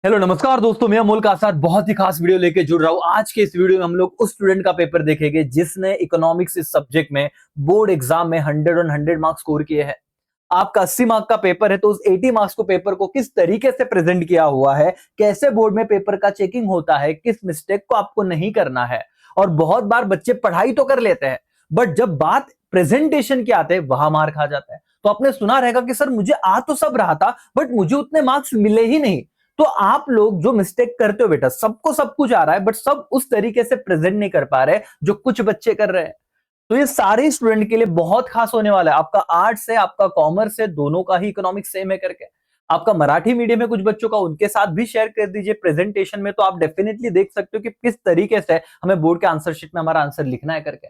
Hello नमस्कार दोस्तों, मैं अमोल का साथ बहुत ही खास वीडियो लेके जुड़ रहा हूँ। आज के इस वीडियो में हम लोग उस स्टूडेंट का पेपर देखेंगे जिसने इकोनॉमिक्स इस सब्जेक्ट में बोर्ड एग्जाम में 100 मार्क्स स्कोर किए हैं। आपका 80 मार्क का पेपर है तो उस 80 मार्क्स को पेपर को किस तरीके से प्रेजेंट किया हुआ है, कैसे बोर्ड में पेपर का चेकिंग होता है, किस मिस्टेक को आपको नहीं करना है। और बहुत बार बच्चे पढ़ाई तो कर लेते हैं बट जब बात प्रेजेंटेशन की आते हैं वहां मार खा जाता है। तो आपने सुना रहेगा कि सर मुझे आ तो सब रहा था बट मुझे उतने मार्क्स मिले ही नहीं। तो आप लोग जो मिस्टेक करते हो बेटा, सबको सब कुछ आ रहा है बट सब उस तरीके से प्रेजेंट नहीं कर पा रहे जो कुछ बच्चे कर रहे हैं। तो ये सारे स्टूडेंट के लिए बहुत खास होने वाला है। आपका आर्ट्स है, आपका कॉमर्स है, दोनों का ही इकोनॉमिक्स सेम है करके। आपका मराठी मीडियम है कुछ बच्चों का, उनके साथ भी शेयर कर दीजिए प्रेजेंटेशन में, तो आप डेफिनेटली देख सकते हो कि किस तरीके से हमें बोर्ड के आंसर शीट में हमारा आंसर लिखना है करके।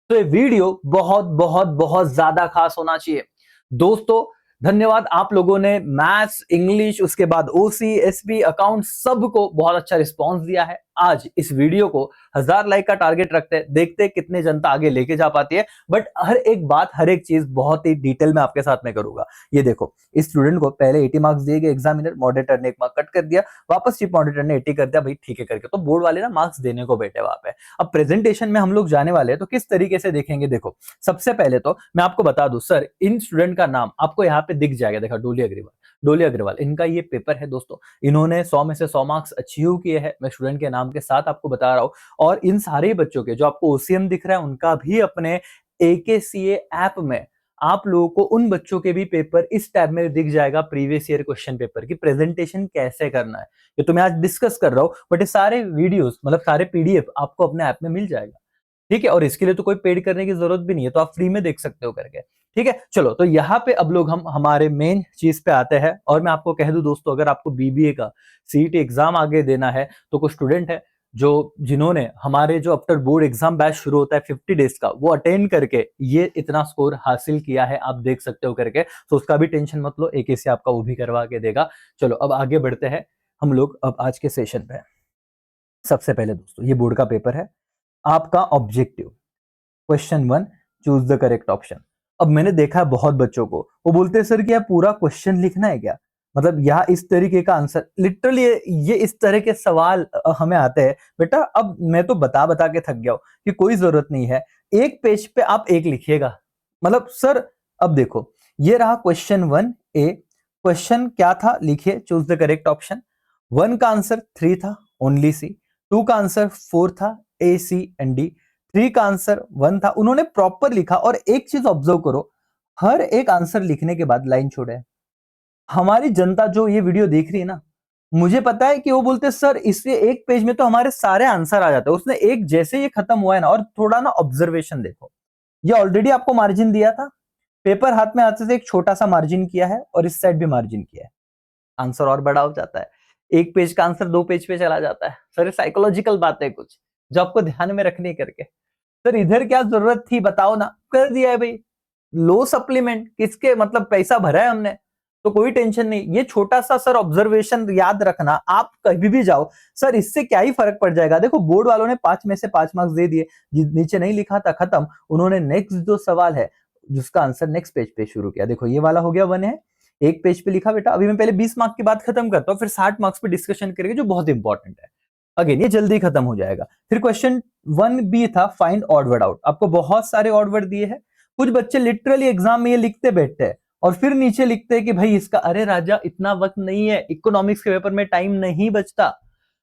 तो ये वीडियो बहुत बहुत बहुत ज्यादा खास होना चाहिए दोस्तों। धन्यवाद, आप लोगों ने मैथ्स, इंग्लिश, उसके बाद ओसी, एसबी, अकाउंट सबको बहुत अच्छा रिस्पांस दिया है। आज इस वीडियो को 1000 लाइक का टारगेट रखते हैं, देखते हैं कितने जनता आगे लेके जा पाती है। बट हर एक बात, हर एक चीज बहुत ही डिटेल में आपके साथ में करूंगा। ये देखो, इस स्टूडेंट को पहले 80 मार्क्स दिए गए, एग्जामिनर मॉडरेटर ने 1 मार्क कट कर दिया, वापस चीफ मॉडरेटर ने 80 कर दिया, भाई ठीक है करके। तो बोर्ड वाले ना मार्क्स देने को बैठे वहां पे। अब प्रेजेंटेशन में हम लोग जाने वाले हैं तो किस तरीके से देखेंगे, देखो सबसे पहले तो मैं आपको बता दूं, सर इन स्टूडेंट का नाम आपको यहाँ पे दिख जाएगा। देखा, डोली अग्रवाल, डोली अग्रवाल इनका ये पेपर है दोस्तों। इन्होंने 100 में से 100 मार्क्स अचीव किए हैं, मैं स्टूडेंट के नाम के साथ आपको बता रहा हूँ। और इन सारे बच्चों के जो आपको ओसीएम दिख रहा है उनका भी अपने एकेसीए ऐप में आप लोगों को उन बच्चों के भी पेपर इस टैब में दिख जाएगा, प्रीवियस ईयर क्वेश्चन पेपर की प्रेजेंटेशन कैसे करना है। ये तो मैं आज डिस्कस कर रहा हूँ बट ये सारे वीडियोस मतलब सारे पीडीएफ आपको अपने ऐप में मिल जाएगा। ठीक है, और इसके लिए तो कोई पेड करने की जरूरत भी नहीं है, तो आप फ्री में देख सकते हो करके। ठीक है, चलो तो यहाँ पे अब लोग हम हमारे मेन चीज पे आते हैं। और मैं आपको कह दूं दोस्तों, अगर आपको बीबीए का सीईटी एग्जाम आगे देना है तो कुछ स्टूडेंट है जो जिन्होंने हमारे जो आफ्टर बोर्ड एग्जाम बैच शुरू होता है 50 डेज का, वो अटेंड करके ये इतना स्कोर हासिल किया है, आप देख सकते हो करके। तो उसका भी टेंशन मत लो, एक से आपका वो भी करवा के देगा। चलो अब आगे बढ़ते हैं हम लोग अब आज के सेशन पे। सबसे पहले दोस्तों ये बोर्ड का पेपर है, आपका objective question 1, choose the correct option. अब मैंने देखा है बहुत बच्चों को, वो बोलते हैं सर कि पूरा क्वेश्चन लिखना है क्या, मतलब यहाँ इस तरीके का आंसर, लिटरली ये इस तरह के सवाल हमें आते हैं। बेटा अब मैं तो बता बता के थक गया हूं कि कोई जरूरत नहीं है, एक पेज पे आप एक लिखिएगा। मतलब सर अब देखो, ये रहा क्वेश्चन 1 ए। क्वेश्चन क्या था, लिखिए चूज द करेक्ट ऑप्शन। 1 का आंसर 3 था, ओनली सी। 2 का आंसर 4 था, ए, सी एंड डी। 3 का आंसर 1 था। उन्होंने प्रॉपर लिखा। और एक चीज ऑब्जर्व करो, हर एक आंसर लिखने के बाद लाइन छोड़े। हमारी जनता जो ये वीडियो देख रही है ना, मुझे पता है कि वो बोलते हैं सर इससे एक पेज में तो हमारे सारे आंसर आ जाते हैं। उसने एक जैसे ये खत्म हुआ है ना, और थोड़ा ना ऑब्जर्वेशन देखो, ये ऑलरेडी आपको मार्जिन दिया था, पेपर हाथ में आते से एक छोटा सा मार्जिन किया है और इस साइड भी मार्जिन किया है, आंसर और बड़ा हो जाता है। एक पेज का आंसर 2 पेज पे चला जाता है। सर ये साइकोलॉजिकल बात है कुछ जो आपको ध्यान में रखनी करके। सर इधर क्या जरूरत थी बताओ ना, कर दिया है भाई। लो सप्लीमेंट किसके, मतलब पैसा भरा है हमने, तो कोई टेंशन नहीं। ये छोटा सा सर ऑब्जर्वेशन याद रखना, आप कभी भी जाओ सर इससे क्या ही फर्क पड़ जाएगा। देखो बोर्ड वालों ने 5 में से 5 मार्क्स दे दिए, नीचे नहीं लिखा था खत्म। उन्होंने नेक्स्ट जो सवाल है जिसका आंसर नेक्स्ट पेज पे शुरू किया। देखो ये वाला हो गया 1 है, एक पेज पे लिखा। बेटा अभी मैं पहले 20 मार्क्स की बात खत्म करता हूँ, फिर 60 मार्क्स पे डिस्कशन करेंगे जो बहुत इंपॉर्टेंट है। अगेन ये जल्दी खत्म हो जाएगा। फिर क्वेश्चन 1 बी था, फाइंड ऑड वर्ड आउट। आपको बहुत सारे ऑड वर्ड दिए हैं। कुछ बच्चे लिटरली एग्जाम में ये लिखते बैठते हैं और फिर नीचे लिखते हैं कि भाई इसका, अरे राजा इतना वक्त नहीं है, इकोनॉमिक्स के पेपर में टाइम नहीं बचता।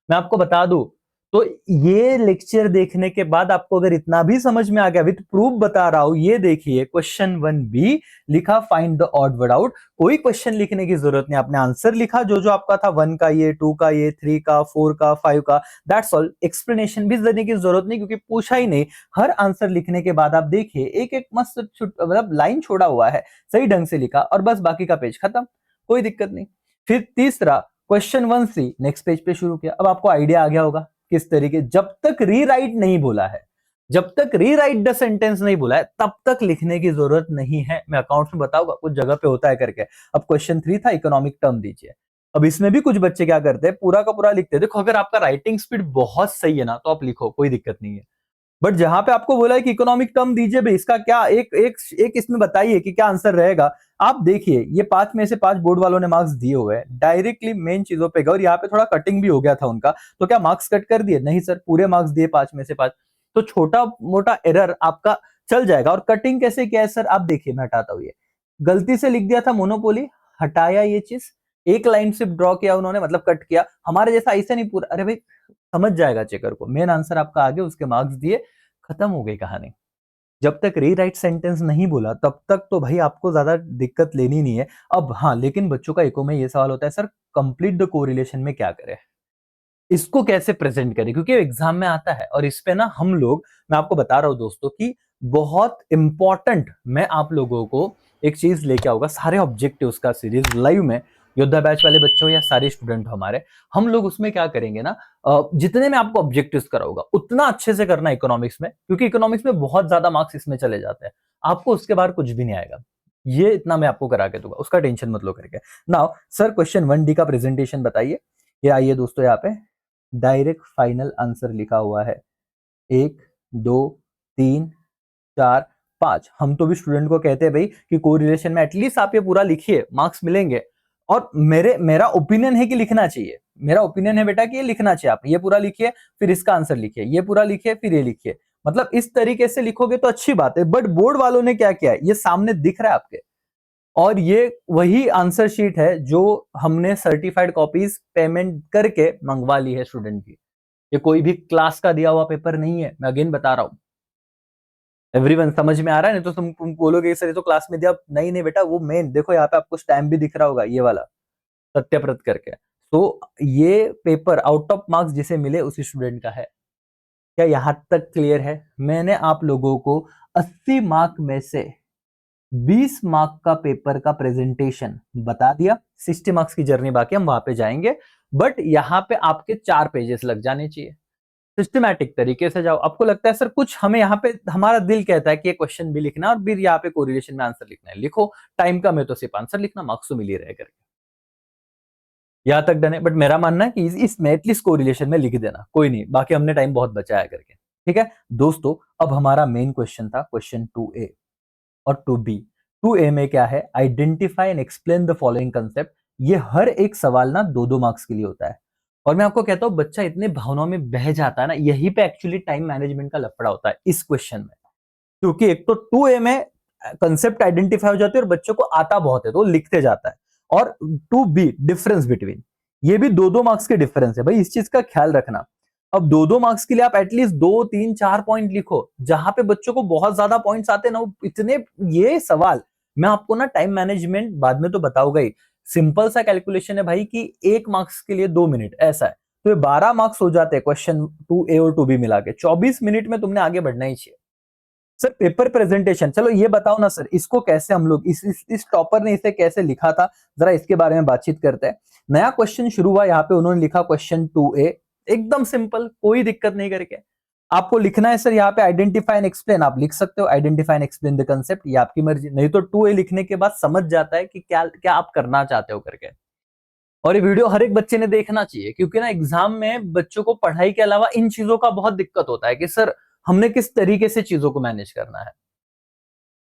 मैं आपको बता दूं, तो ये लेक्चर देखने के बाद आपको अगर इतना भी समझ में आ गया, विद प्रूफ बता रहा हूं, ये देखिए क्वेश्चन 1 बी लिखा, find the odd word out. कोई क्वेश्चन लिखने की जरूरत नहीं, आपने आंसर लिखा जो जो आपका था, 1 का ये, 2 का ये, 3 का, 4 का, 5 का, दैट्स ऑल। एक्सप्लेनेशन भी देने की जरूरत नहीं क्योंकि पूछा ही नहीं। हर आंसर लिखने के बाद आप देखिए एक एक मस्त मतलब लाइन छोड़ा हुआ है, सही ढंग से लिखा और बस बाकी का पेज खत्म, कोई दिक्कत नहीं। फिर तीसरा क्वेश्चन 1 सी नेक्स्ट पेज पे शुरू किया। अब आपको आइडिया आ गया होगा किस तरीके, जब तक रीराइट नहीं बोला है, जब तक रीराइट द सेंटेंस नहीं बोला है तब तक लिखने की जरूरत नहीं है। मैं अकाउंट्स में बताऊंगा कुछ जगह पे होता है करके। अब क्वेश्चन 3 था, इकोनॉमिक टर्म दीजिए। अब इसमें भी कुछ बच्चे क्या करते हैं, पूरा का पूरा लिखते हैं। देखो अगर आपका राइटिंग स्पीड बहुत सही है ना तो आप लिखो, कोई दिक्कत नहीं है। बट जहां पे आपको बोला है कि इकोनॉमिक टर्म दीजिए भाई, इसका क्या एक एक एक इसमें बताइए कि क्या आंसर रहेगा। आप देखिए ये 5 में से 5 बोर्ड वालों ने मार्क्स दिए हुए हैं, डायरेक्टली मेन चीजों पे गए और यहाँ पे थोड़ा कटिंग भी हो गया था उनका, तो क्या मार्क्स कट कर दिए? नहीं सर, पूरे मार्क्स दिए 5 में से 5। तो छोटा मोटा एरर आपका चल जाएगा। और कटिंग कैसे किया है सर, आप देखिए मैं हटाता हूँ। ये गलती से लिख दिया था मोनोपोली, हटाया ये चीज, एक लाइन सिर्फ ड्रॉ किया उन्होंने, मतलब कट किया। हमारे जैसा ऐसे नहीं पूरा, अरे भाई समझ जाएगा चेकर को, मेन आंसर आपका आगे, उसके मार्क्स दिए, खत्म हो गई कहानी। जब तक रीराइट सेंटेंस नहीं बोला तब तक तो भाई आपको ज्यादा दिक्कत लेनी नहीं है। अब हाँ, लेकिन बच्चों का इको में ये सवाल होता है सर, कंप्लीट द कोरिलेशन में क्या करें, इसको कैसे प्रेजेंट करें, क्योंकि एग्जाम में आता है। और इस पे ना हम लोग, मैं आपको बता रहा हूं दोस्तों कि बहुत इंपॉर्टेंट, मैं आप लोगों को एक चीज लेके आऊंगा, सारे ऑब्जेक्टिव्स का सीरीज लाइव में, योद्धा बैच वाले बच्चों या सारे स्टूडेंट हमारे, हम लोग उसमें क्या करेंगे ना, जितने में आपको ऑब्जेक्टिव्स कराऊंगा उतना अच्छे से करना इकोनॉमिक्स में, क्योंकि इकोनॉमिक्स में बहुत ज्यादा मार्क्स इसमें चले जाते हैं, आपको उसके बाहर कुछ भी नहीं आएगा। ये इतना मैं आपको करा के दूंगा, उसका टेंशन मत लो करके। नाउ सर क्वेश्चन 1D का प्रेजेंटेशन बताइए। ये आइए दोस्तों, यहाँ पे डायरेक्ट फाइनल आंसर लिखा हुआ है, 1 2 3 4 5। हम तो भी स्टूडेंट को कहते हैं भाई कि कोरिलेशन में एटलीस्ट आप ये पूरा लिखिए, मार्क्स मिलेंगे। और मेरा ओपिनियन है कि लिखना चाहिए, मेरा ओपिनियन है बेटा कि ये लिखना चाहिए, आप ये पूरा लिखिए, फिर इसका आंसर लिखिए, ये पूरा लिखिए, फिर ये लिखिए। मतलब इस तरीके से लिखोगे तो अच्छी बात है। बट बोर्ड वालों ने क्या किया है, ये सामने दिख रहा है आपके, और ये वही आंसर शीट है जो हमने सर्टिफाइड कॉपीज पेमेंट करके मंगवा ली है स्टूडेंट की। ये कोई भी क्लास का दिया हुआ पेपर नहीं है, मैं अगेन बता रहा हूं। एवरीवन समझ में आ रहा है? नहीं तो तुम बोलोगे सर ये तो क्लास में दिया। नहीं नहीं बेटा, वो मेन देखो, यहाँ पे आपको स्टैम्प भी दिख रहा होगा, ये वाला सत्याप्रत करके। तो ये पेपर आउट ऑफ मार्क्स जिसे मिले उसी स्टूडेंट का है। क्या यहां तक क्लियर है? मैंने आप लोगों को 80 मार्क में से 20 मार्क का पेपर का प्रेजेंटेशन बता दिया, 60 मार्क्स की जर्नी बाकी, हम वहां पे जाएंगे। बट यहाँ पे आपके 4 पेजेस लग जाने चाहिए, सिस्टमैटिक तरीके से जाओ। आपको लगता है सर कुछ हमें यहाँ पे, हमारा दिल कहता है कि ये क्वेश्चन भी लिखना और फिर यहाँ पे कोरिलेशन में आंसर लिखना है, लिखो, टाइम कम है तो सिर्फ आंसर लिखना, मार्क्स तो मिल ही रहे करके। यहाँ तक डन है। बट मेरा मानना है कि इसमें एटलीस्ट कोरिलेशन में लिख देना, कोई नहीं, बाकी हमने टाइम बहुत बचाया करके। ठीक है दोस्तों, अब हमारा मेन क्वेश्चन था क्वेश्चन 2A और 2B। 2A में क्या है, identify and explain the following concept. ये हर एक सवाल ना 2-2 मार्क्स के लिए होता है। और मैं आपको कहता हूं बच्चा इतने भावनाओं में बह जाता है ना, यही पे एक्चुअली टाइम मैनेजमेंट का लफड़ा होता है इस क्वेश्चन में। क्योंकि एक तो 2A में कंसेप्ट आइडेंटिफाई हो जाते हैं और बच्चों को आता बहुत है तो लिखते जाता है। और 2B डिफरेंस बिटवीन, ये भी 2-2 मार्क्स के डिफरेंस है भाई, इस चीज का ख्याल रखना। अब 2-2 मार्क्स के लिए आप एटलीस्ट 2 3 4 पॉइंट लिखो, जहां पे बच्चों को बहुत ज्यादा पॉइंट्स आते हैं ना, इतने ये सवाल मैं आपको ना टाइम मैनेजमेंट बाद में तो बताऊंगा ही। सिंपल सा कैलकुलेशन है भाई कि 1 मार्क्स के लिए 2 मिनट ऐसा है, तो ये 12 मार्क्स हो जाते हैं क्वेश्चन 2A और 2B मिला के। 24 मिनट में तुमने आगे बढ़ना ही चाहिए। सर पेपर प्रेजेंटेशन, चलो ये बताओ ना सर, इसको कैसे हम लोग इस टॉपर ने इसे कैसे लिखा था, जरा इसके बारे में बातचीत करते हैं। नया क्वेश्चन शुरू हुआ, यहाँ पे उन्होंने लिखा क्वेश्चन 2A, एकदम सिंपल, कोई दिक्कत नहीं करके। आपको लिखना है सर यहाँ पे आइडेंटिफाई एंड एक्सप्लेन, आप लिख सकते हो identify and explain the concept, ये आपकी मर्जी। नहीं तो 2A लिखने के बाद समझ जाता है कि क्या क्या आप करना चाहते हो करके। और ये वीडियो हर एक बच्चे ने देखना चाहिए, क्योंकि ना एग्जाम में बच्चों को पढ़ाई के अलावा इन चीजों का बहुत दिक्कत होता है कि सर हमने किस तरीके से चीजों को मैनेज करना है।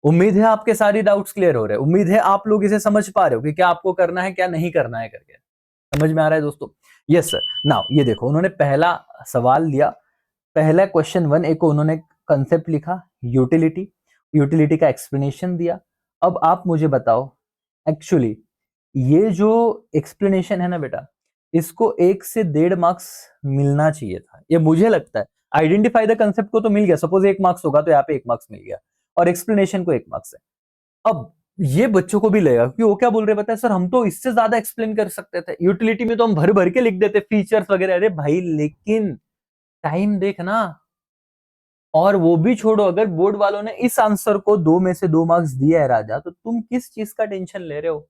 उम्मीद है आपके सारी डाउट्स क्लियर हो रहे हैं, उम्मीद है आप लोग इसे समझ पा रहे हो कि क्या आपको करना है क्या नहीं करना है करके। समझ में आ रहा है दोस्तों? Yes sir. नाउ ये देखो, उन्होंने पहला सवाल लिया, पहला क्वेश्चन 1A को उन्होंने कंसेप्ट लिखा यूटिलिटी, यूटिलिटी का एक्सप्लेनेशन दिया। अब आप मुझे बताओ, एक्चुअली ये जो एक्सप्लेनेशन है ना बेटा, इसको 1 से 1.5 मार्क्स मिलना चाहिए था, ये मुझे लगता है। आइडेंटिफाई द कंसेप्ट को तो मिल गया, सपोज 1 मार्क्स होगा तो यहाँ पे 1 मार्क्स मिल गया, और एक्सप्लेनेशन को 1 मार्क्स है। अब ये बच्चों को भी लगेगा कि वो क्या बोल रहे हैं, सर हम तो इससे ज्यादा एक्सप्लेन कर सकते थे, यूटिलिटी में तो हम भर भर के लिख देते फीचर्स वगैरह। अरे भाई लेकिन टाइम देखना। और वो भी छोड़ो, अगर बोर्ड वालों ने इस आंसर को 2 में से 2 मार्क्स दिया है राजा, तो तुम किस चीज का टेंशन ले रहे हो?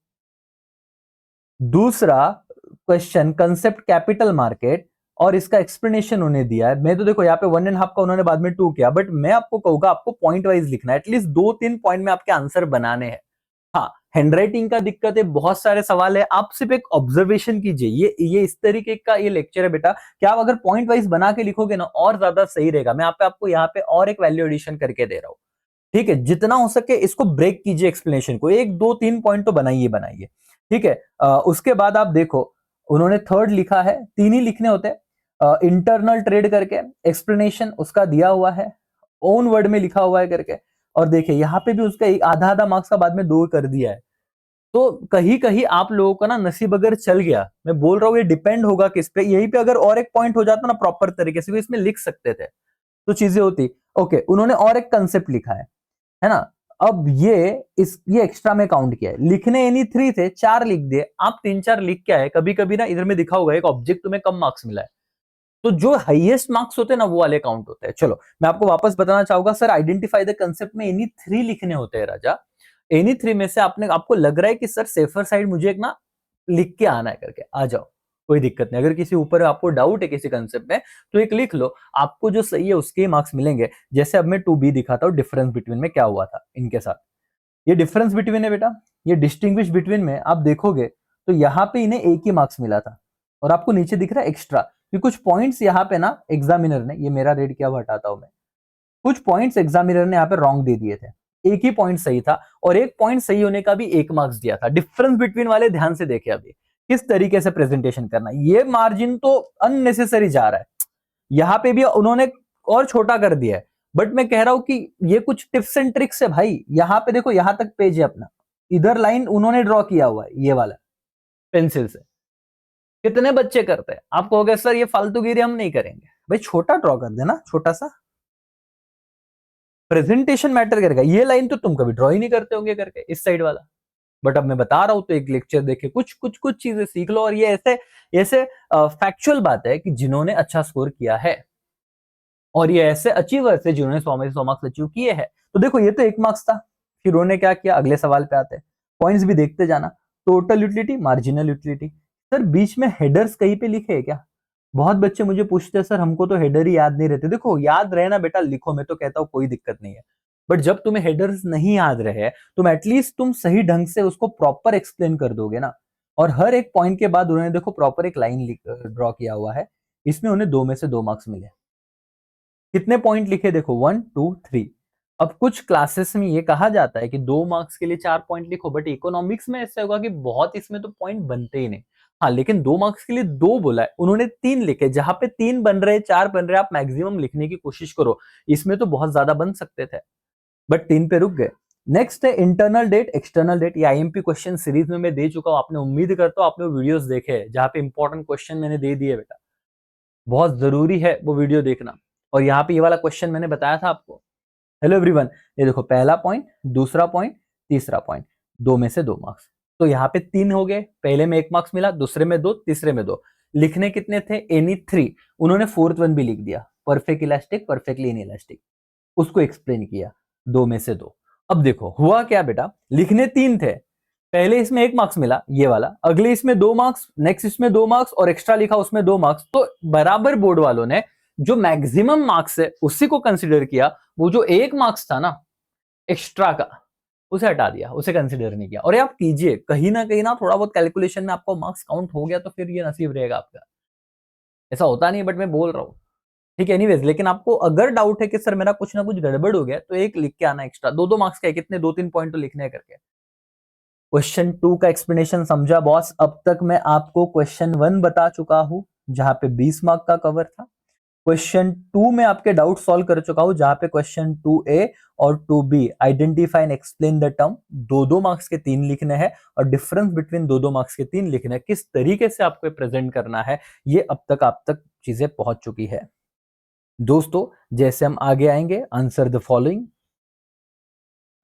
दूसरा क्वेश्चन कंसेप्ट कैपिटल मार्केट, और इसका एक्सप्लेनेशन उन्हें दिया है। मैं तो देखो यहाँ पे 1.5 का उन्होंने बाद में 2 किया, बट मैं आपको कहूंगा आपको पॉइंट वाइज लिखना है, एटलीस्ट 2-3 पॉइंट में आपके आंसर बनाने हैं। हाँ, हैंडराइटिंग का दिक्कत है, बहुत सारे सवाल है, आप सिर्फ एक ऑब्जर्वेशन कीजिए। ये इस तरीके का ये लेक्चर है बेटा कि आप अगर पॉइंट वाइज बना के लिखोगे ना और ज्यादा सही रहेगा। मैं आपको यहाँ पे और एक वैल्यू एडिशन करके दे रहा हूँ, ठीक है। जितना हो सके इसको ब्रेक कीजिए, एक्सप्लेनेशन को, एक दो तीन पॉइंट तो बनाइए, ठीक है। उसके बाद आप देखो उन्होंने थर्ड लिखा है, तीन ही लिखने होते हैं, इंटरनल ट्रेड करके एक्सप्लेनेशन उसका दिया हुआ है, ओन वर्ड में लिखा हुआ है करके। और देखिए यहाँ पे भी उसका एक आधा आधा मार्क्स का बाद में 2 कर दिया है। तो कहीं कहीं आप लोगों का ना नसीब अगर चल गया, मैं बोल रहा हूँ ये डिपेंड होगा किस पे, यहीं पे अगर और एक पॉइंट हो जाता ना प्रॉपर तरीके से भी इसमें लिख सकते थे तो चीजें होती। ओके, उन्होंने और एक कंसेप्ट लिखा है ना। अब ये एक्स्ट्रा में काउंट किया है, लिखने एनी 3 थे, 4 लिख दिए, आप 3-4 लिख के आए। कभी कभी ना इधर में दिखा होगा एक ऑब्जेक्ट तुम्हें कम मार्क्स मिला है, तो जो हाईएस्ट मार्क्स होते हैं ना वो वाले काउंट होते हैं। चलो मैं आपको वापस बताना चाहूंगा, सर आइडेंटिफाई द कंसेप्ट में एनी 3 लिखने होते हैं राजा। एनी 3 में से आपको लग रहा है कि सर सेफर साइड मुझे एक ना लिख के आना है करके, आ जाओ, कोई दिक्कत नहीं। अगर किसी ऊपर आपको डाउट है किसी कंसेप्ट में तो एक लिख लो, आपको जो सही है उसके मार्क्स मिलेंगे। जैसे अब मैं 2B दिखाता हूँ, डिफरेंस बिटवीन में क्या हुआ था इनके साथ। ये डिफरेंस बिटवीन है बेटा, ये डिस्टिंग्विश बिटवीन में आप देखोगे तो यहाँ पे इन्हें एक ही मार्क्स मिला था, और आपको नीचे दिख रहा है एक्स्ट्रा, कि कुछ पॉइंट्स यहाँ पे ना एग्जामिनर ने, ये मेरा रेड क्या हुआ हटाता हूं मैं, कुछ पॉइंट्स एग्जामिनर ने यहाँ पे रॉन्ग दे दिए थे। एक ही पॉइंट सही था और एक पॉइंट सही होने का भी 1 मार्क्स दिया था। डिफरेंस बिटवीन वाले ध्यान से देखे अभी किस तरीके से प्रेजेंटेशन करना, ये मार्जिन तो अननेसेसरी जा रहा है, यहाँ पे भी उन्होंने और छोटा कर दिया है। बट मैं कह रहा हूं कि ये कुछ टिप्स एंड ट्रिक्स है भाई। यहाँ पे देखो, यहां तक पेज है अपना, इधर लाइन उन्होंने ड्रॉ किया हुआ है ये वाला पेंसिल से। कितने बच्चे करते हैं, आप कहोगे सर ये फालतूगिरी हम नहीं करेंगे, भाई छोटा ड्रॉ कर देना, छोटा सा प्रेजेंटेशन मैटर करेगा। ये लाइन तो तुम कभी ड्रॉ ही नहीं करते होंगे करके, इस साइड वाला। बट अब मैं बता रहा हूं तो एक लेक्चर देखे कुछ चीजें सीख लो। और ये ऐसे ऐसे फैक्चुअल बात है कि जिन्होंने अच्छा स्कोर किया है, और ये ऐसे अचीवर्स है जिन्होंने 100 में से 100 मार्क्स अचीव किए हैं। तो देखो ये तो 1 मार्क्स था, फिर उन्होंने क्या किया, अगले सवाल पे आते हैं, पॉइंट्स भी देखते जाना। Total utility, marginal utility, sir बीच में हेडर्स कहीं पे लिखे है क्या? बहुत बच्चे मुझे पूछते हैं सर हमको तो हेडर ही याद नहीं रहते। देखो याद रहना बेटा लिखो, मैं तो कहता हूँ कोई दिक्कत नहीं है, बट जब तुम्हें हेडर्स नहीं याद रहे तुम एटलीस्ट तुम सही ढंग से उसको प्रॉपर एक्सप्लेन कर दोगे ना। और हर एक पॉइंट के बाद उन्होंने देखो प्रॉपर एक लाइन ड्रॉ किया हुआ है, इसमें उन्हें 2 में से 2 मार्क्स मिले। कितने पॉइंट लिखे देखो, 1 2 3। अब कुछ क्लासेस में ये कहा जाता है कि 2 मार्क्स के लिए 4 पॉइंट लिखो, बट इकोनॉमिक्स में ऐसा होगा कि बहुत इसमें तो पॉइंट बनते ही नहीं। हाँ लेकिन 2 मार्क्स के लिए 2 बोला है, उन्होंने 3 लिखे, जहां पे 3 बन रहे 4 बन रहे, आप मैक्सिमम लिखने की कोशिश करो। इसमें तो बहुत ज्यादा बन सकते थे बट 3 पे रुक गए। नेक्स्ट है इंटरनल डेट एक्सटर्नल डेट। ये आईएमपी क्वेश्चन सीरीज में मैं दे चुका हूं, आपने उम्मीद करता हूं आपने वीडियोस देखे हैं जहां पे इंपॉर्टेंट क्वेश्चन मैंने दे दिए बेटा, बहुत जरूरी है वो वीडियो देखना। और यहाँ पे ये वाला क्वेश्चन मैंने बताया था आपको। हेलो एवरीवन, ये देखो पहला पॉइंट, दूसरा पॉइंट, तीसरा पॉइंट, 2 में से 2 मार्क्स। तो यहाँ पे 3 हो गए, पहले में 1 मार्क्स मिला, दूसरे में 2, तीसरे में 2। लिखने कितने थे, एनी 3। उन्होंने फोर्थ वन भी लिख दिया, perfect elastic, perfectly in elastic, उसको एक्सप्लेन किया, 2 में से 2। अब देखो हुआ क्या बेटा, लिखने 3 थे, पहले इसमें 1 मार्क्स मिला ये वाला, अगले इसमें 2 मार्क्स, नेक्स्ट इसमें 2 मार्क्स, और एक्स्ट्रा लिखा उसमें 2 मार्क्स। तो बराबर बोर्ड वालों ने जो मैक्सिमम मार्क्स है उसी को कंसिडर किया, वो जो 1 मार्क्स था ना एक्स्ट्रा का उसे हटा दिया, उसे कंसिडर नहीं किया। और ये आप कीजिए, कहीं ना थोड़ा बहुत कैलकुलेशन में आपको मार्क्स काउंट हो गया तो फिर ये नसीब रहेगा आपका। ऐसा होता नहीं बट मैं बोल रहा हूँ, ठीक है। एनीवेज, लेकिन आपको अगर डाउट है कि सर मेरा कुछ ना कुछ गड़बड़ हो गया तो एक लिख के आना एक्स्ट्रा, 2-2 मार्क्स का है, कितने 2-3 पॉइंट तो लिखने करके। क्वेश्चन 2 का एक्सप्लेनेशन समझा बॉस? अब तक मैं आपको क्वेश्चन 1 बता चुका हूं जहां पे 20 मार्क का कवर था। क्वेश्चन 2 में आपके डाउट सॉल्व कर चुका हूं जहां पे क्वेश्चन 2A और 2B identify and explain the term, 2-2 marks के 3 लिखने हैं और डिफरेंस बिटवीन 2-2 मार्क्स के 3 लिखने हैं। किस तरीके से आपको प्रेजेंट करना है ये अब तक आप तक चीजें पहुंच चुकी है। दोस्तों जैसे हम आगे आएंगे, answer the following,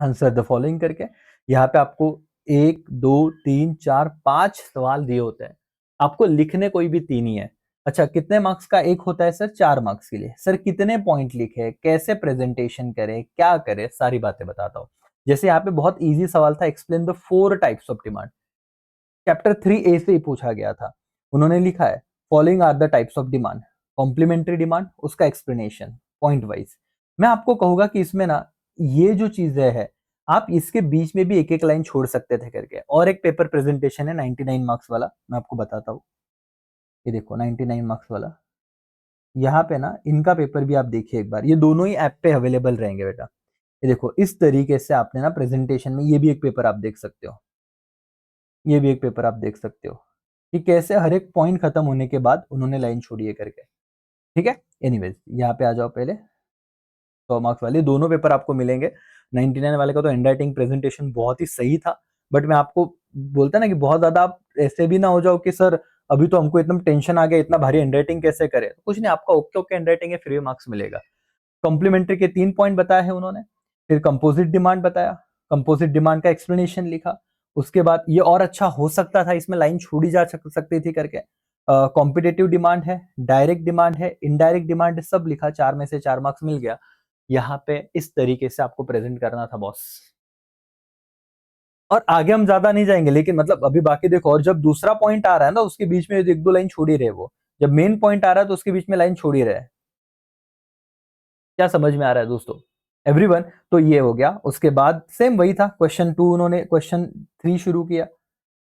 answer the following करके, यहाँ पे आपको 1 2 3 4 5 सवाल दिए होते हैं, आपको लिखने कोई भी 3 ही है। अच्छा कितने मार्क्स का एक होता है सर? 4 मार्क्स के लिए। सर कितने पॉइंट लिखे, कैसे प्रेजेंटेशन करें, क्या करें, सारी बातें बताता हूँ। जैसे यहाँ पे बहुत इजी सवाल था, explain the 4 types of demand, chapter 3A से ही पूछा गया था। उन्होंने लिखा है following are the types of demand, complementary demand, उसका एक्सप्लेनेशन पॉइंट वाइज। मैं आपको कहूंगा कि इसमें ना ये जो चीजें है आप इसके बीच में भी एक एक लाइन छोड़ सकते थे करके। और एक पेपर प्रेजेंटेशन है 99 मार्क्स वाला, मैं आपको बताता हूँ। ये देखो 99 मार्क्स वाला, यहाँ पे ना इनका पेपर भी आप देखिए एक बार, ये दोनों ही ऐप पे अवेलेबल रहेंगे बेटा। ये देखो इस तरीके से आपने ना प्रेजेंटेशन में, ये भी एक पेपर आप देख सकते हो, ये भी एक पेपर आप देख सकते हो कि कैसे हर एक पॉइंट खत्म होने के बाद उन्होंने लाइन छोड़ी है करके। ठीक है, एनीवेज यहाँ पे आ जाओ पहले। 100 मार्क्स वाले दोनों पेपर आपको मिलेंगे। 99 वाले का तो हैंड राइटिंग प्रेजेंटेशन बहुत ही सही था, बट मैं आपको बोलता ना कि बहुत ज्यादा आप ऐसे भी ना हो जाओ कि सर अभी तो हमको एकदम टेंशन आ गया, इतना भारी हैंड राइटिंग कैसे करे। कुछ नहीं, आपका ओके ओके हैंड राइटिंग है, फ्री मार्क्स मिलेगा। कॉम्प्लीमेंट्री के 3 पॉइंट बताए हैं उन्होंने, फिर कंपोजिट डिमांड बताया, कंपोजिट डिमांड का एक्सप्लेनेशन लिखा। उसके बाद ये और अच्छा हो सकता था, इसमें लाइन छोड़ी जा सकती थी करके। कॉम्पिटेटिव डिमांड है, डायरेक्ट डिमांड है, इनडायरेक्ट डिमांड है, सब लिखा। 4 में से 4 मार्क्स मिल गया। यहाँ पे इस तरीके से आपको प्रेजेंट करना था बॉस। और आगे हम ज्यादा नहीं जाएंगे, लेकिन मतलब अभी बाकी देखो, और जब दूसरा पॉइंट आ रहा है ना उसके बीच में एक दो लाइन छोड़ ही रहे वो, जब मेन पॉइंट आ रहा है तो उसके बीच में लाइन छोड़ ही रहे। क्या समझ में आ रहा है दोस्तों एवरीवन? तो ये हो गया। उसके बाद सेम वही था, क्वेश्चन 2 उन्होंने क्वेश्चन 3 शुरू किया,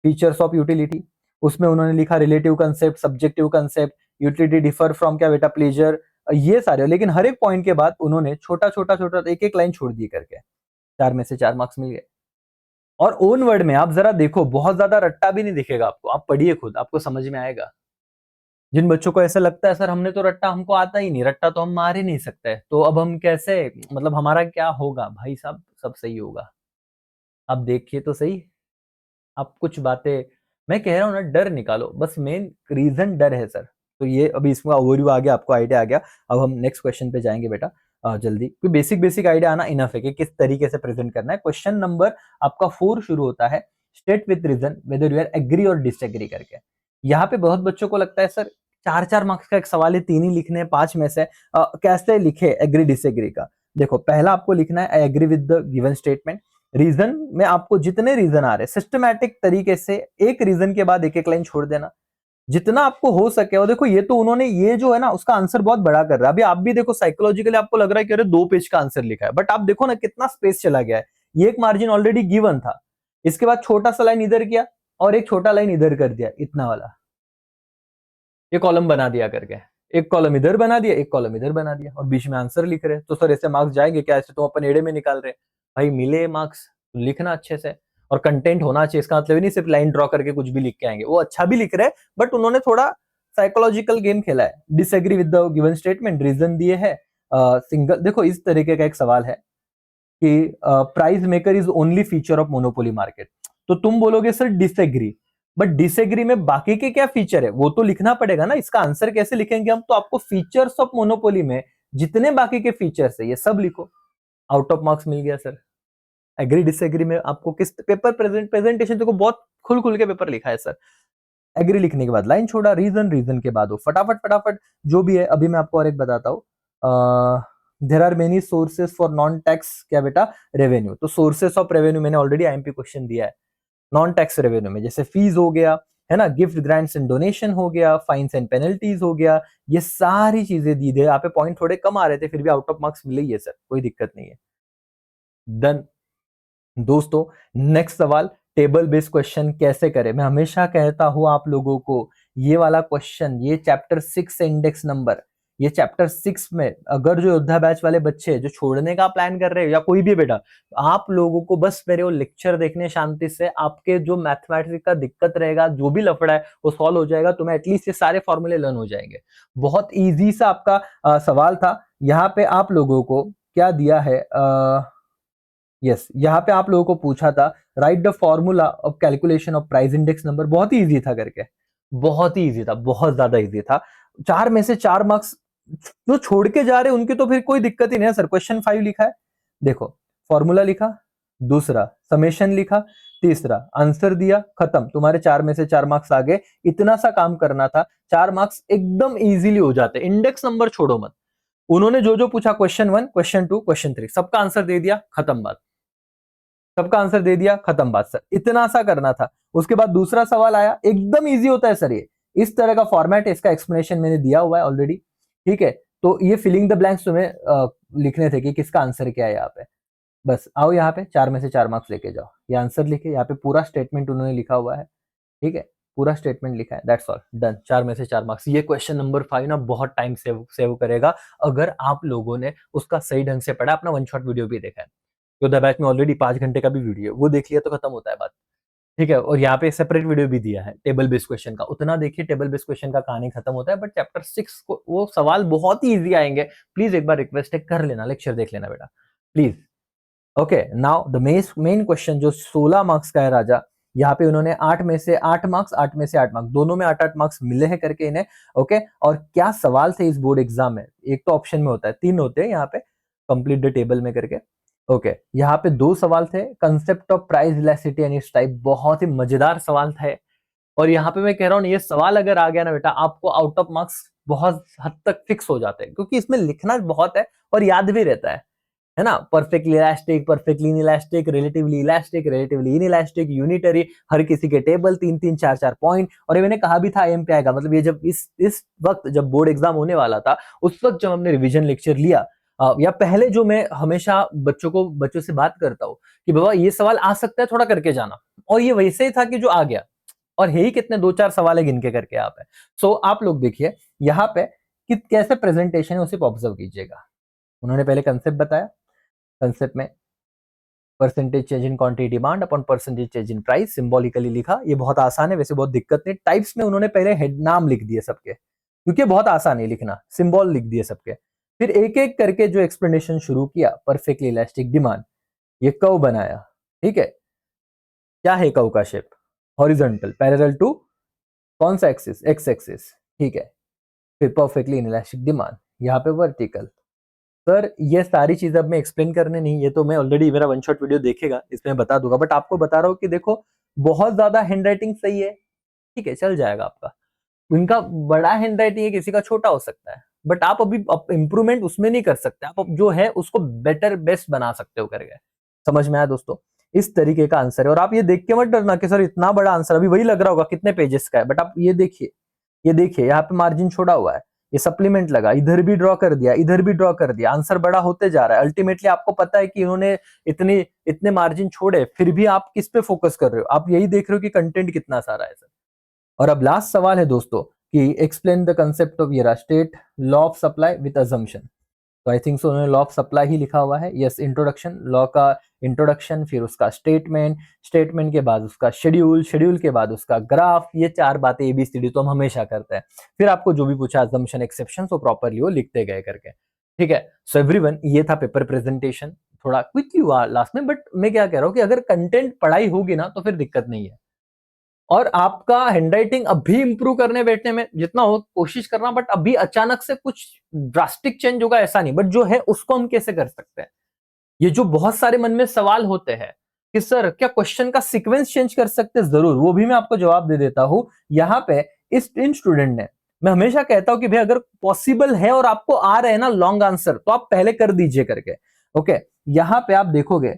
फीचर्स ऑफ यूटिलिटी। उसमें उन्होंने लिखा relative concept, subjective concept, utility differ from क्या बेटा, प्लेजर, ये सारे। लेकिन हर एक पॉइंट के बाद उन्होंने छोटा छोटा छोटा एक एक लाइन छोड़ दी करके। 4 में से 4 मार्क्स मिल गए। और ओन वर्ड में आप जरा देखो, बहुत ज्यादा रट्टा भी नहीं दिखेगा आपको, आप पढ़िए खुद, आपको समझ में आएगा। जिन बच्चों को ऐसा लगता है सर हमने तो रट्टा, हमको आता ही नहीं, रट्टा तो हम मार ही नहीं सकते, तो अब हम कैसे, मतलब हमारा क्या होगा भाई साहब, सब सही होगा। आप देखिए तो सही, आप कुछ बातें, मैं कह रहा हूँ ना, डर निकालो, बस मेन रीजन डर है सर। तो ये अभी इसमें ओवरव्यू आ गया, आपको आइडिया आ गया। अब हम नेक्स्ट क्वेश्चन पे जाएंगे बेटा जल्दी, क्योंकि बेसिक बेसिक आइडिया आना इनफ है कि किस तरीके से प्रेजेंट करना है। क्वेश्चन नंबर आपका 4 शुरू होता है, state with reason whether you are agree और डिसएग्री करके। यहाँ पे बहुत बच्चों को लगता है सर 4 4 मार्क्स का एक सवाल है, 3 ही लिखने हैं 5 में से, कैसे लिखे एग्री डिसएग्री का। देखो पहला आपको लिखना है I agree with the given statement. Reason में आपको जितने रीजन आ रहे सिस्टमैटिक तरीके से एक रीजन के बाद एक एक लाइन छोड़ देना जितना आपको हो सके। और देखो ये तो उन्होंने, ये जो है ना उसका आंसर बहुत बड़ा कर रहा है। अभी आप भी देखो साइकोलॉजिकली आपको लग रहा है कि अरे 2 पेज का आंसर लिखा है, बट आप देखो ना कितना स्पेस चला गया है। ये एक मार्जिन ऑलरेडी गिवन था, इसके बाद छोटा सा लाइन इधर किया और एक छोटा लाइन इधर कर दिया, इतना वाला ये कॉलम बना दिया करके, एक कॉलम इधर बना दिया, एक कॉलम इधर बना दिया, और बीच में आंसर लिख रहे। तो सर ऐसे मार्क्स जाएंगे क्या? ऐसे तो अपन एड़े में निकाल रहे। भाई मिले मार्क्स, लिखना अच्छे से, और कंटेंट होना चाहिए। इसका मतलब नहीं सिर्फ लाइन ड्रॉ करके कुछ भी लिख के आएंगे, वो अच्छा भी लिख रहे, बट उन्होंने थोड़ा साइकोलॉजिकल गेम खेला है। Disagree with the given statement, reason दिए है। सिंगल, देखो इस तरीके का एक सवाल है कि price maker is only feature of monopoly market, तो तुम बोलोगे सर डिसएग्री, बट डिसएग्री में बाकी के क्या फीचर है वो तो लिखना पड़ेगा ना। इसका आंसर कैसे लिखेंगे हम? तो आपको फीचर्स ऑफ मोनोपोली में जितने बाकी के फीचर्स है ये सब लिखो। आउट ऑफ मार्क्स मिल गया सर। एग्री डिसएग्री में आपको किस पेपर प्रेजेंटेशन देखो बहुत खुल खुल के पेपर लिखा है सर। एग्री लिखने के बाद लाइन छोड़ा, रीजन, रीजन के बाद वो फटाफट फटाफट जो भी है। अभी मैं आपको और एक बताता हूँ, there are many sources for non tax क्या बेटा, रेवेन्यू। तो सोर्सेस ऑफ रेवेन्यू मैंने ऑलरेडी आईएमपी क्वेश्चन दिया है। नॉन टैक्स रेवेन्यू में जैसे फीस हो गया, है ना, गिफ्ट ग्रांट्स एंड डोनेशन हो गया, फाइन्स एंड पेनल्टीज हो गया, ये सारी चीजें दी थी। यहाँ पे पॉइंट थोड़े कम आ रहे थे, फिर भी आउट ऑफ मार्क्स मिले ही है सर, कोई दिक्कत नहीं है। डन दोस्तों, नेक्स्ट सवाल, टेबल बेस्ड क्वेश्चन कैसे करें। मैं हमेशा कहता हूं आप लोगों को, ये वाला क्वेश्चन, ये चैप्टर 6 से इंडेक्स नंबर, ये चैप्टर 6 में अगर जो योद्धा बैच वाले बच्चे जो छोड़ने का प्लान कर रहे हो या कोई भी बेटा, आप लोगों को बस मेरे वो लेक्चर देखने शांति से, आपके जो मैथमेटिक्स का दिक्कत रहेगा, जो भी लफड़ा है वो सॉल्व हो जाएगा। तुम्हें एटलीस्ट ये सारे फॉर्मूले लर्न हो जाएंगे। बहुत ईजी सा आपका सवाल था। यहाँ पे आप लोगों को क्या दिया है, यस यहाँ पे आप लोगों को पूछा था right the formula of calculation of price index number. बहुत ही इजी था करके, बहुत ही इजी था, बहुत ज्यादा इजी था। 4 में से 4 मार्क्स जो छोड़ के जा रहे उनकी तो फिर कोई दिक्कत ही नहीं है सर। क्वेश्चन 5 लिखा है, देखो फॉर्मूला लिखा, दूसरा समेशन लिखा, तीसरा आंसर दिया, खत्म। तुम्हारे 4 में से 4 मार्क्स आ गए। इतना सा काम करना था, 4 मार्क्स एकदम इजीली हो जाते। इंडेक्स नंबर छोड़ो मत, उन्होंने जो जो पूछा क्वेश्चन 1, क्वेश्चन 2, क्वेश्चन 3 सबका आंसर दे दिया, खत्म बात। सबका आंसर दे दिया, खत्म बात सर। इतना सा करना था। उसके बाद दूसरा सवाल आया, एकदम इजी होता है सर ये, इस तरह का फॉर्मेट है, इसका एक्सप्लेनेशन मैंने दिया हुआ है ऑलरेडी, ठीक है। तो ये फिलिंग द ब्लैंक्स तुम्हें लिखने थे कि किसका आंसर क्या है यहाँ पे। बस आओ यहाँ पे 4 में से 4 मार्क्स लेके जाओ। ये आंसर लिखे, यहाँ पे पूरा स्टेटमेंट उन्होंने लिखा हुआ है, ठीक है? पूरा स्टेटमेंट लिखा है, दैट्स ऑल, डन। 4 में से 4 मार्क्स। ये क्वेश्चन नंबर 5 ना बहुत टाइम सेव करेगा अगर आप लोगों ने उसका सही ढंग से पढ़ा, अपना वन शॉट वीडियो भी देखा है। तो द बैच में ऑलरेडी 5 घंटे का भी वीडियो है, वो देख लिया तो खत्म होता है बात, ठीक है? और यहाँ पे सेपरेट वीडियो भी दिया है टेबल बेस्ड क्वेश्चन का, उतना देखिए, टेबल बेस्ड क्वेश्चन का कहानी खत्म होता है, बट चैप्टर 6 को वो सवाल बहुत ही ईजी आएंगे। प्लीज एक बार रिक्वेस्ट है, कर लेना, लेक्चर देख लेना बेटा, please. Okay, now the main question जो 16 मार्क्स का है राजा, यहाँ पे उन्होंने 8 में से 8 मार्क्स, 8 में से 8 मार्क्स, दोनों में 8-8 मार्क्स मिले हैं करके इन्हें। ओके, और क्या सवाल थे इस बोर्ड एग्जाम में? एक तो ऑप्शन में होता है, 3 होते हैं यहाँ पे, कंप्लीट द टेबल में करके। ओके, यहाँ पे 2 सवाल थे, concept of price elasticity and it's type, बहुत ही मजेदार सवाल था। और यहाँ पे मैं कह रहा हूँ, ये सवाल अगर आ गया ना बेटा, आपको आउट ऑफ मार्क्स बहुत हद तक फिक्स हो जाते हैं, क्योंकि इसमें लिखना बहुत है और याद भी रहता है ना? Perfectly elastic, perfectly inelastic, relatively elastic, relatively inelastic, unitary, हर किसी के टेबल, 3-3, 4-4 पॉइंट। और ये मैंने कहा भी था IM पे आएगा, मतलब ये जब इस वक्त जब बोर्ड एग्जाम होने वाला था, उस वक्त जब हमने रिवीजन लेक्चर लिया, या पहले जो मैं हमेशा बच्चों से बात करता हूँ कि बाबा ये सवाल आ सकता है, थोड़ा करके जाना, और ये वैसे ही था कि जो आ गया, और है ही कितने, 2-4 सवाल है गिन के करके आप है। सो आप लोग देखिए यहाँ पे कि कैसे प्रेजेंटेशन है, उसे ऑब्जर्व कीजिएगा। उन्होंने पहले कंसेप्ट बताया, कंसेप्ट में percentage change in quantity demand upon percentage change in price, symbolically लिखा। ये बहुत आसान है, वैसे बहुत दिक्कत नहीं। टाइप्स में उन्होंने पहले हेड नाम लिख दिए सबके, क्योंकि बहुत आसान है लिखना, सिंबल लिख दिए सबके। फिर एक एक करके जो एक्सप्लेनेशन शुरू किया, परफेक्टली इलास्टिक डिमांड, ये कर्व बनाया, ठीक है? क्या है कर्व का शेप? हॉरिजॉन्टल, पैरेलल टू कौन सा एक्सिस? एक्स एक्सिस, ठीक है? फिर परफेक्टली इनइलास्टिक डिमांड, यहाँ पे वर्टिकल। सर ये सारी चीज अब मैं एक्सप्लेन करने नहीं, ये तो मैं ऑलरेडी, मेरा वन शॉट वीडियो देखेगा, इसमें बता दूंगा, बट आपको बता रहा हूँ कि देखो बहुत ज्यादा हैंड राइटिंग सही है, ठीक है, चल जाएगा आपका। उनका बड़ा हैंड राइटिंग है, किसी का छोटा हो सकता है, बट आप अभी इंप्रूवमेंट उसमें नहीं कर सकते, आप जो है उसको बेटर बेस्ट बना सकते हो करके। समझ में आया दोस्तों? इस तरीके का आंसर है। और आप ये देख के मत डरना कि सर इतना बड़ा आंसर, अभी वही लग रहा होगा कितने पेजेस का है, बट आप ये देखिए, ये देखिए यहाँ पे मार्जिन छोड़ा हुआ है, ये सप्लीमेंट लगा, इधर भी ड्रॉ कर दिया, इधर भी ड्रॉ कर दिया, आंसर बड़ा होते जा रहा है। अल्टीमेटली आपको पता है कि इन्होंने इतने मार्जिन छोड़े, फिर भी आप किस पे फोकस कर रहे हो? आप यही देख रहे हो कि कंटेंट कितना सारा है सर। और अब लास्ट सवाल है दोस्तों कि explain the concept of state law of supply with assumption. तो आई थिंक सो उन्होंने लॉ ऑफ सप्लाई ही लिखा हुआ है। यस, इंट्रोडक्शन, लॉ का इंट्रोडक्शन, फिर उसका स्टेटमेंट, स्टेटमेंट के बाद उसका शेड्यूल, शेड्यूल के बाद उसका ग्राफ, ये 4 बातें ABCD तो हम हमेशा करते हैं। फिर आपको जो भी पूछा अजम्पशन एक्सेप्शन, तो प्रॉपरली वो लिखते गए करके, ठीक है? सो एवरीवन, ये था पेपर प्रेजेंटेशन, थोड़ा क्विकली हुआ लास्ट में, बट मैं क्या कह रहा हूँ कि अगर कंटेंट पढ़ाई होगी ना तो फिर दिक्कत नहीं है। और आपका हैंडराइटिंग अभी इंप्रूव करने बैठने में जितना हो कोशिश करना, बट अभी अचानक से कुछ ड्रास्टिक चेंज होगा ऐसा नहीं, बट जो है उसको हम कैसे कर सकते हैं? ये जो बहुत सारे मन में सवाल होते हैं कि सर क्या क्वेश्चन का सीक्वेंस चेंज कर सकते हैं, जरूर, वो भी मैं आपको जवाब दे देता हूं। यहाँ पे इन स्टूडेंट ने, मैं हमेशा कहता हूं कि भाई अगर पॉसिबल है और आपको आ रहे हैं ना लॉन्ग आंसर, तो आप पहले कर दीजिए करके। ओके, यहाँ पे आप देखोगे,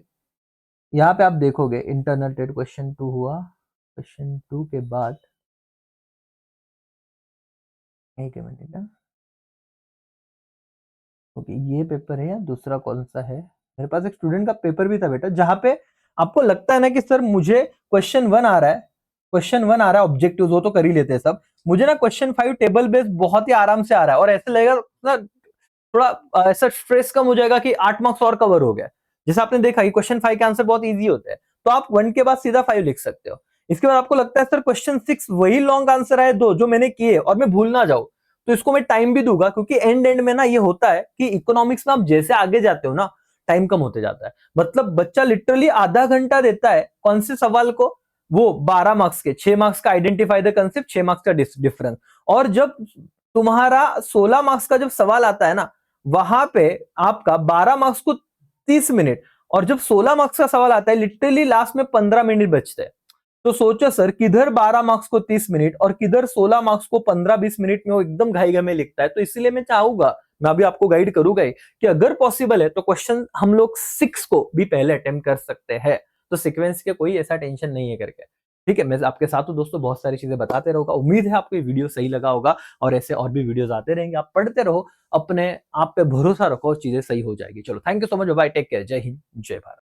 यहाँ पे आप देखोगे इंटरनल टेट क्वेश्चन 2 हुआ, क्वेश्चन 2 के बाद एक मिनट ना, ओके, ये पेपर है या दूसरा कौन सा है? मेरे पास एक स्टूडेंट का पेपर भी था बेटा, जहां पे आपको लगता है ना कि सर मुझे क्वेश्चन 1 आ रहा है, क्वेश्चन 1 आ रहा है ऑब्जेक्टिव, वो तो कर ही लेते हैं सब, मुझे ना क्वेश्चन 5 टेबल बेस्ड बहुत ही आराम से आ रहा है, और ऐसे लगेगा ना थोड़ा ऐसा स्ट्रेस कम हो जाएगा कि 8 मार्क्स और कवर हो गया। जैसे आपने देखा कि क्वेश्चन 5 के आंसर बहुत इजी होते हैं, तो आप 1 के बाद सीधा 5 लिख सकते हो। इसके बाद आपको लगता है सर क्वेश्चन 6 वही लॉन्ग आंसर है 2 जो मैंने किए और मैं भूल ना जाऊं, तो इसको मैं टाइम भी दूंगा, क्योंकि एंड में ना ये होता है कि इकोनॉमिक्स में आप जैसे आगे जाते हो ना, टाइम कम होते जाता है। मतलब बच्चा लिटरली आधा घंटा देता है कौन से सवाल को, वो 12 मार्क्स के, 6 मार्क्स का आइडेंटिफाई द कंसेप्ट, 6 मार्क्स का डिफरेंस। और जब तुम्हारा 16 मार्क्स का जब सवाल आता है ना, वहां पे आपका 12 मार्क्स को 30 मिनट, और जब 16 मार्क्स का सवाल आता है लिटरली लास्ट में 15 मिनट बचते हैं। तो सोचो सर, किधर 12 मार्क्स को 30 मिनट और किधर 16 मार्क्स को 15-20 मिनट में वो एकदम घाई में लिखता है। तो इसलिए मैं चाहूंगा, मैं अभी आपको गाइड करूंगा ही, कि अगर पॉसिबल है तो क्वेश्चन हम लोग 6 को भी पहले अटेम्प्ट कर सकते हैं, तो सीक्वेंस के कोई ऐसा टेंशन नहीं है करके। ठीक है, मैं आपके साथ हूँ दोस्तों, बहुत सारी चीज़ें बताते रहूँगा। उम्मीद है आपको ये वीडियो सही लगा होगा और ऐसे और भी वीडियोज़ आते रहेंगे। आप पढ़ते रहो, अपने आप पे भरोसा रखो और चीज़ें सही हो जाएगी। चलो, thank you so much, bye bye, take care, जय हिंद, जय भारत।